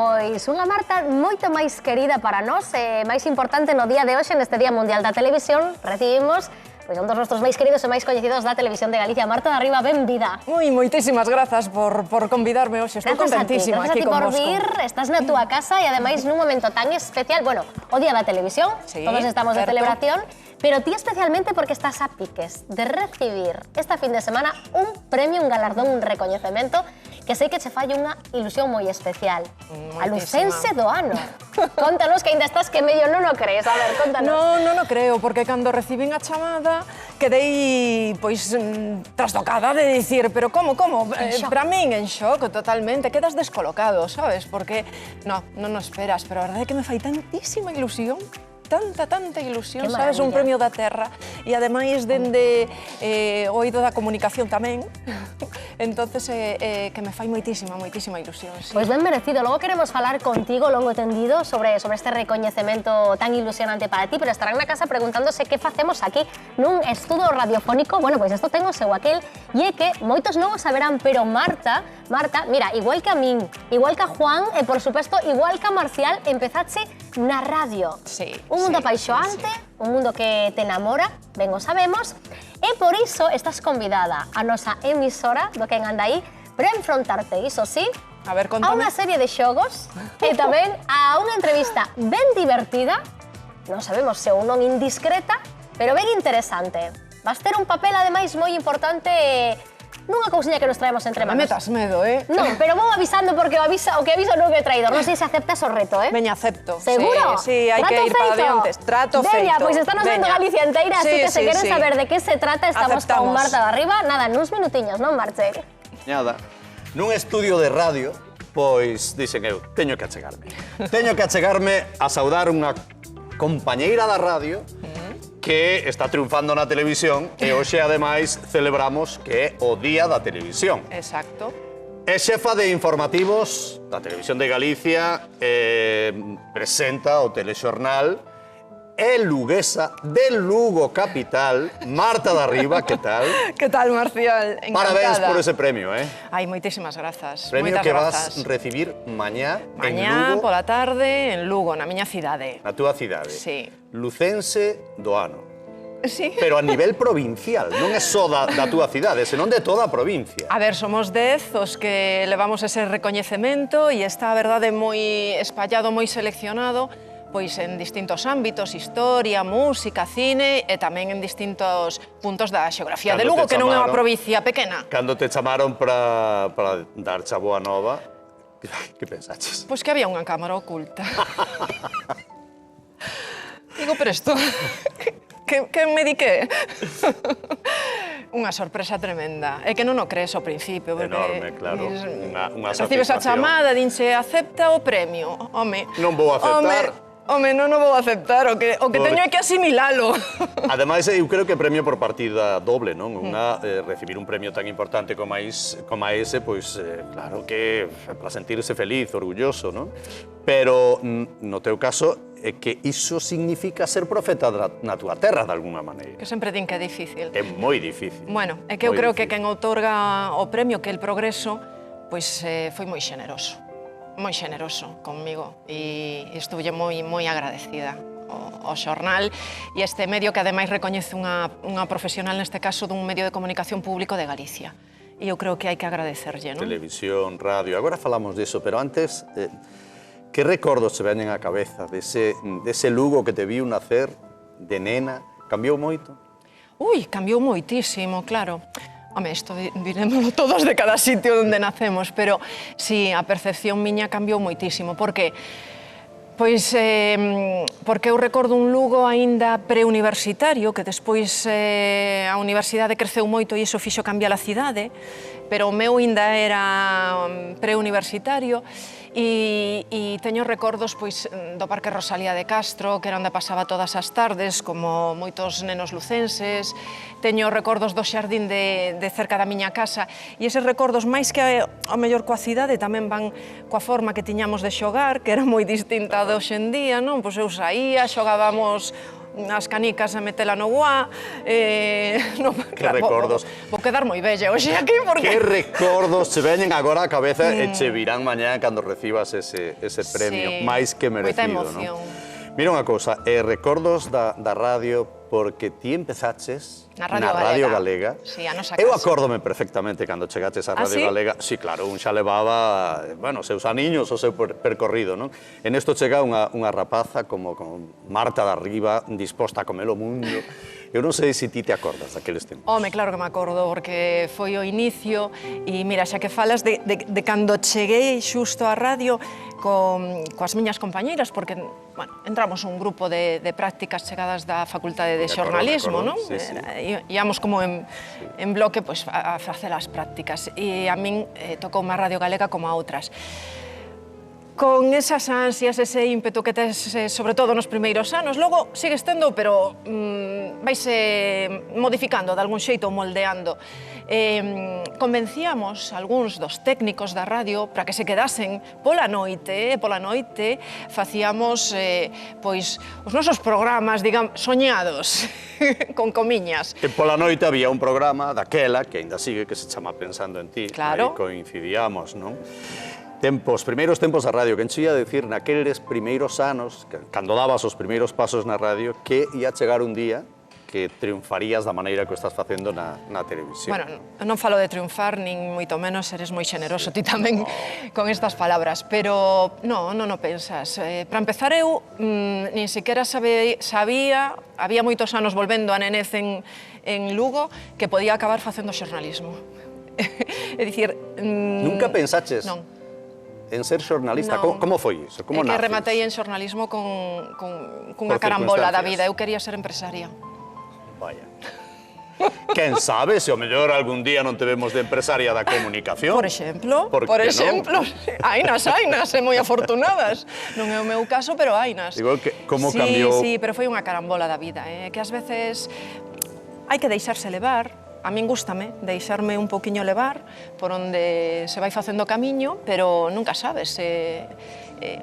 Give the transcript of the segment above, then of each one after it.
Pois unha Marta moito máis querida para nós e máis importante no día de hoxe, neste Día Mundial da Televisión, recibimos un dos nosos máis queridos e máis coñecidos da Televisión de Galicia. Marta de Arriba, benvida. Moitísimas grazas por convidarme hoxe. Estou contentísima aquí con vos. Grazas a ti por vir, estás na túa casa e ademais nun momento tan especial, bueno, o Día da Televisión, todos estamos de celebración, pero ti especialmente porque estás a piques de recibir esta fin de semana un premio, un galardón, un recoñecemento que sei que che fai unha ilusión moi especial. A Lucense do ano. Contanos que ainda estás que medio non o crees. A ver, contanos. Non o creo, porque cando recibín a chamada quedei, pois, trastocada de dicir, pero como? Para min en shock totalmente, quedas descolocado, sabes? Porque non o esperas, pero a verdade é que me fai tantísima ilusión, tanta ilusión, sabes? Un premio da terra e ademais dende o oído da comunicación tamén. Entonces, que me fai moitísima ilusión. Pois ben merecido. Logo queremos falar contigo longo e tendido sobre este recoñecemento tan ilusionante para ti, pero estarán na casa preguntándose que facemos aquí nun estudo radiofónico. Bueno, pois isto ten o seu aquel, e é que moitos non o saberán, pero Marta, mira, igual que a min, igual que a Juan e, por suposto, igual que a Marcial, empezache na radio. Sí. Un mundo apaixoante, un mundo que te enamora, ben o sabemos, e por iso estás convidada a nosa emisora do Quen Anda Aí para enfrontarte, iso sí, a ver, contame. A unha serie de xogos e tamén a unha entrevista ben divertida, non sabemos se ou non indiscreta, pero ben interesante. Vas ter un papel, ademais, moi importante nunha cousiña que nos traemos entre manos. Me metas medo, Non, pero vou avisando porque o que aviso non é traidor. Non sei se aceptas o reto, Veña, acepto. Seguro? Sí, hai que ir para adiante. Trato feito. Veña, pois está nos vendo Galicia inteira, así que se queren saber de que se trata, estamos con Marta de Arriba. Nada, nuns minutiños, non, Marche? Nada. Nun estudio de radio, pois, dixen eu, teño que achegarme. Teño que achegarme a saudar unha compañeira da radio que está triunfando na televisión e hoxe, ademais, celebramos que é o Día da Televisión. Exacto. É xefa de informativos da Televisión de Galicia, presenta o telexornal, é luguesa de Lugo Capital, Marta de Arriba, que tal? Que tal, Marcial? Encantada. Parabéns por ese premio, Ai, moitísimas grazas. Premio que vas recibir mañá en Lugo. Pola tarde, en Lugo, na miña cidade. Na túa cidade. Sí. Lucense do ano. Sí. Pero a nivel provincial, non é só da túa cidade, senón de toda a provincia. A ver, somos 10 os que levamos ese recoñecemento e está, a verdade, moi espallado, moi seleccionado, pois en distintos ámbitos, historia, música, cine e tamén en distintos puntos da xeografía de Lugo, que non é unha provincia pequena. Cando te chamaron para darche a boa nova, que pensaches? Pois que había unha cámara oculta. Digo, pero isto... Que me dique? Unha sorpresa tremenda. É que non o crees ao principio. Enorme, claro. Unha satisfacción. Recibes a chamada, dinche, acepta o premio. Home... Non vou aceptar. Home, non o vou aceptar, o que teño é que asimilalo. Ademais, eu creo que premio por partida doble, non? Recibir un premio tan importante como ese, pois, claro que para sentirse feliz, orgulloso, non? Pero, no teu caso, é que iso significa ser profeta na túa terra, de alguna maneira. Que sempre din que é difícil. É moi difícil. Bueno, é que eu creo que quen outorga o premio, que é el Progreso, pois foi moi xeneroso conmigo e estuve moi agradecida ao xornal e este medio que ademais recoñece unha profesional, neste caso, dun medio de comunicación público de Galicia. E eu creo que hai que agradecerlle, non? Televisión, radio, agora falamos diso, pero antes, que recordos se veñen á cabeza dese Lugo que te viu nacer de nena? Cambiou moito? Ui, cambiou moitísimo, claro. Home, isto dirémoslo todos de cada sitio onde nacemos, pero si, a percepción miña cambiou moitísimo. Por que? Pois porque eu recordo un Lugo aínda preuniversitario, que despois a universidade creceu moito e iso fixo cambiar a cidade, pero o meu aínda era preuniversitario e teño recordos do Parque Rosalía de Castro, que era onde pasaba todas as tardes, como moitos nenos lucenses. Teño recordos do xardín de cerca da miña casa, e eses recordos, máis que ao mellor coa cidade, tamén van coa forma que tiñamos de xogar, que era moi distinta de hoxe en día, non? Pois eu saía, xogábamos as canicas a metela no guá. Que recordos. Vou quedar moi bella hoxe aquí, porque... Que recordos se veñen agora á cabeza e che virán mañá cando recibas ese premio, máis que merecido, moita emoción. Mira unha cousa, recordos da radio, porque ti empezaches na Radio Galega. Sí, a nosa Eu casa. acórdome perfectamente cando chegaches a Radio Galega. Sí, claro, un xa levaba, bueno, seus aniños, o seu percorrido, non? En esto chega unha rapaza como Marta de Arriba, disposta a comer o mundo. Eu non sei se ti te acordas daqueles tempos. Home, claro que me acordo, porque foi o inicio, e mira, xa que falas de cando cheguei xusto á radio coas miñas compañeiras, porque, bueno, entramos un grupo de prácticas chegadas da Facultade de Xornalismo, non? Íamos como en bloque a facer as prácticas, e a min tocou má Radio Galega como a outras. Con esas ansias, ese ímpetu que tes, sobre todo nos primeiros anos, logo sigues tendo, pero vaise modificando de algún xeito ou moldeando. Convencíamos algúns dos técnicos da radio para que se quedasen pola noite facíamos os nosos programas, digamos, soñados, con comiñas. E pola noite había un programa daquela, que ainda sigue, que se chama Pensando en ti, claro. Aí coincidíamos, non? Primeiros tempos da radio, que enchía a decir naqueles primeiros anos, cando dabas os primeiros pasos na radio, que ia chegar un día que triunfarías da maneira que o estás facendo na televisión. Bueno, non falo de triunfar, nin moito menos, eres moi xeneroso ti tamén con estas palabras, pero non pensas. Para empezar, eu nin sequera sabía, había moitos anos volvendo a nenez en Lugo, que podía acabar facendo xornalismo. É dicir... Nunca pensaches? Non. En ser xornalista? Como foi iso? Como naces? É que rematei en xornalismo cunha carambola da vida. Eu quería ser empresaria. Vaya. Quen sabe se ao mellor algún día non te vemos de empresaria da comunicación? Por exemplo, hainas, e moi afortunadas. Non é o meu caso, pero hainas. Digo, como cambiou... Sí, pero foi unha carambola da vida, que ás veces hai que deixarse levar. A min gústame deixarme un poquinho levar por onde se vai facendo camiño, pero nunca sabes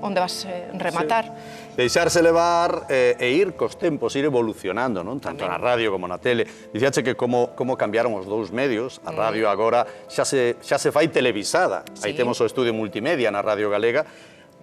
onde vas rematar. Deixarse levar e ir cos tempos, ir evolucionando, non? Tanto na radio como na tele. Dicíache que como cambiaron os dous medios, a radio agora xa se fai televisada. Aí temos o estudio multimedia na Radio Galega.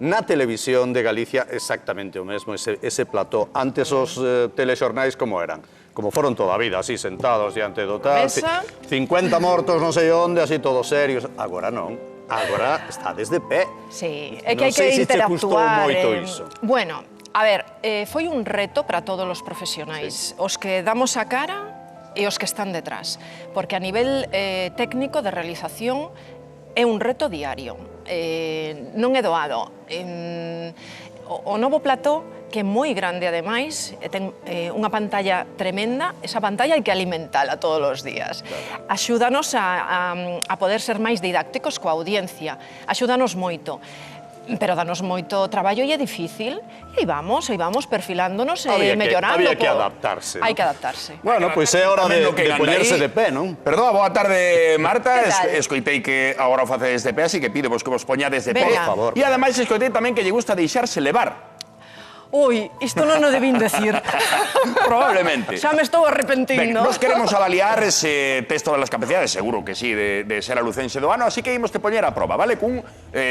Na televisión de Galicia exactamente o mesmo, ese plató. Antes os telexornais como eran? Como foron toda a vida, así sentados diante do tal, 50 mortos non sei onde, así todos serios. Agora non, agora está desde pé. Sí, é que hai que interactuar. Non sei se te custou moito iso. Bueno, a ver, foi un reto para todos os profesionais, os que damos a cara e os que están detrás, porque a nivel técnico de realización é un reto diario, non é doado. O novo plató, que é moi grande ademais, ten unha pantalla tremenda, esa pantalla hai que alimentala todos os días. Axúdanos a poder ser máis didácticos coa audiencia, axúdanos moito. Pero danos moito traballo e é difícil. E aí vamos perfilándonos e mellorando. Había que adaptarse. Hai que adaptarse. Bueno, pois é hora de poñerse de pé, non? Perdón, boa tarde, Marta. Escoitei que agora o facedes de pé, así que pidevos que vos poñades de pé. Por favor. E ademais escoitei tamén que lle gusta deixarse levar. Ui, isto non o debín decir. Probablemente. Xa me estou arrepentindo. Nos queremos avaliar ese texto das capacidades, seguro que sí, de ser a lucense do ano, así que imos te poñer a prova, vale? Cun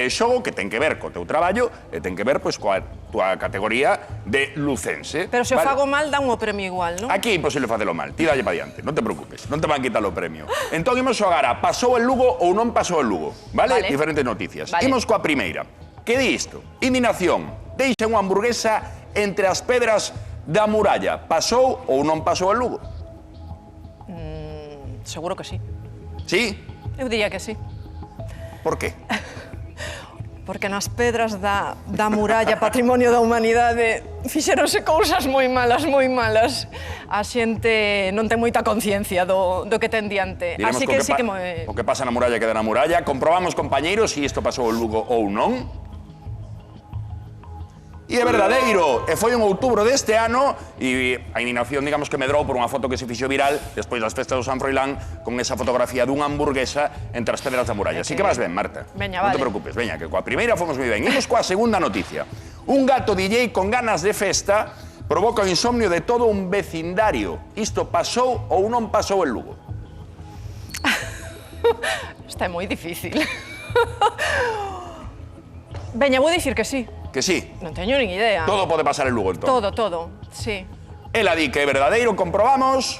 xogo que ten que ver co teu traballo e ten que ver coa tua categoría de lucense. Pero se o fago mal, dá un premio igual, non? Aquí é imposible facelo mal, ti dalle pa diante, non te preocupes, non te van quitar o premio. Entón imos xogar a pasou el Lugo ou non pasou el Lugo, vale? Diferentes noticias. Imos coa primeira. Que di isto? Indignación. Deixa unha hamburguesa entre as pedras da muralla. Pasou ou non pasou el Lugo? Seguro que sí. Sí? Eu diría que sí. Por qué? Porque nas pedras da muralla, patrimonio da humanidade, fixeronse cousas moi malas, moi malas. A xente non ten moita conciencia do que ten diante. Así que sí que... O que pasa na muralla queda na muralla. Comprobamos, compañeiros, se isto pasou el Lugo ou non. E é verdadeiro, e foi en outubro deste ano, e a indignación, digamos, que medrou por unha foto que se fixo viral despois das festas do San Froilán, con esa fotografía dunha hamburguesa entre as pedras da muralla. Así que vas ben, Marta. Veña, vale. Non te preocupes, veña, que coa primeira fomos moi ben. Imos coa segunda noticia. Un gato DJ con ganas de festa provoca o insomnio de todo un vecindario. Isto pasou ou non pasou en Lugo? Esta é moi difícil. Veña, vou dicir que sí. Que sí? Non teño nin idea. Todo pode pasar en Lugo, entón. Todo, sí. Ela di que é verdadeiro, comprobamos.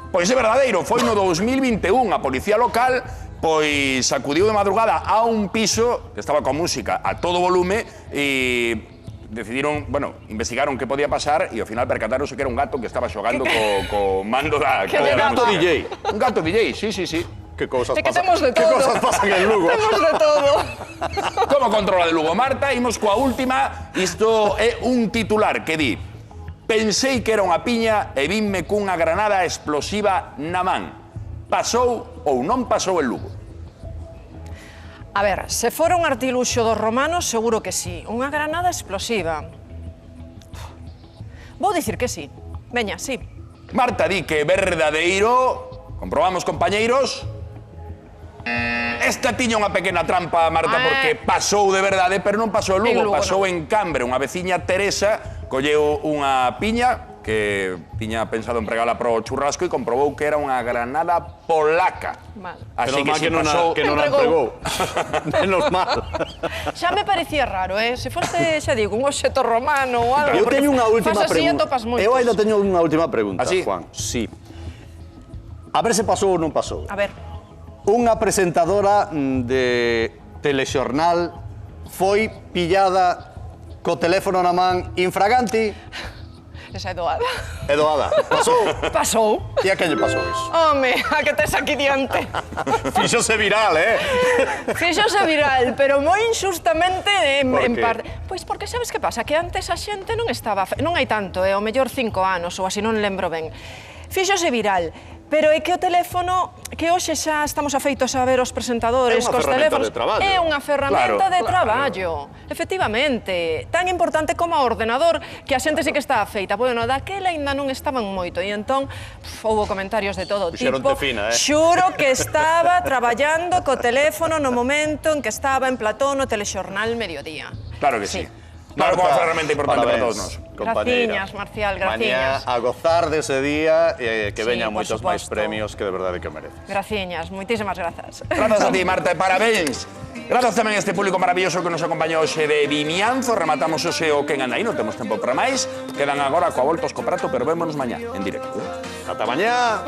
Pois é verdadeiro, foi no 2021 a policía local pois acudiu de madrugada a un piso que estaba coa música a todo volume e decidiron, bueno, investigaron que podía pasar e ao final percataronse que era un gato que estaba xogando co mando da... Un gato DJ. Un gato DJ, sí. Que cousas É que pasan? temos de todo. Que cousas pasan en Lugo? Temos de todo. Como controla de Lugo? Marta, imos coa última. Isto é un titular que di: pensei que era unha piña e vinme cunha granada explosiva na man. Pasou ou non pasou en Lugo? A ver, se fora un artiluxo dos romanos, seguro que sí. Unha granada explosiva. Vou dicir que sí. Veña, sí. Marta di que é verdadeiro. Comprobamos, compañeiros. Esta tiña unha pequena trampa, Marta, porque pasou de verdade, pero non pasou en Lugo. Pasou en Cambre. Unha veciña, Teresa, colleu unha piña que tiña pensado empregala pro churrasco e comprobou que era unha granada polaca. Mal. Así que si pasou... Que non a empregou. Menos mal. Xa me parecía raro, Se fose, xa digo, un obxeto romano ou algo. Eu teño unha última pregunta. Eu ainda teño unha última pregunta, Juan. Sí. A ver se pasou ou non pasou. A ver. Unha presentadora de telexornal foi pillada co teléfono na man infraganti. Esa é doada. É doada. Pasou? Pasou. E a quen lle pasou iso? Home, a que tes aquí diante. Fíxose viral, Fíxose viral, pero moi injustamente en qué? parte. Pois porque sabes que pasa? Que antes a xente non estaba... Non hai tanto, ao mellor 5 anos ou así, non lembro ben. Fíxose viral. Pero é que o teléfono, que hoxe xa estamos afeitos a ver os presentadores cos teléfonos, é unha ferramenta de traballo. Efectivamente, tan importante como o ordenador, que a xente sí que está afeita. Bueno, daquela ainda non estaban moito, e entón houbo comentarios de todo tipo. Xuro que estaba traballando co teléfono no momento en que estaba en plató no telexornal Mediodía. Claro que sí. Claro, como ferramenta importante para todos nós. Graciñas, Marcial, graciñas. Mañá a gozar dese día e que veñan moitos máis premios que de verdade que mereces. Graciñas, moitísimas grazas. Grazas a ti, Marta, e parabéns. Grazas tamén a este público maravilloso que nos acompañou hoxe de Vimianzo. Rematamos hoxe o Quen anda aí, non temos tempo para máis. Quedan agora coa volta aos co prato, pero vémonos mañá, en directo. Ata mañá.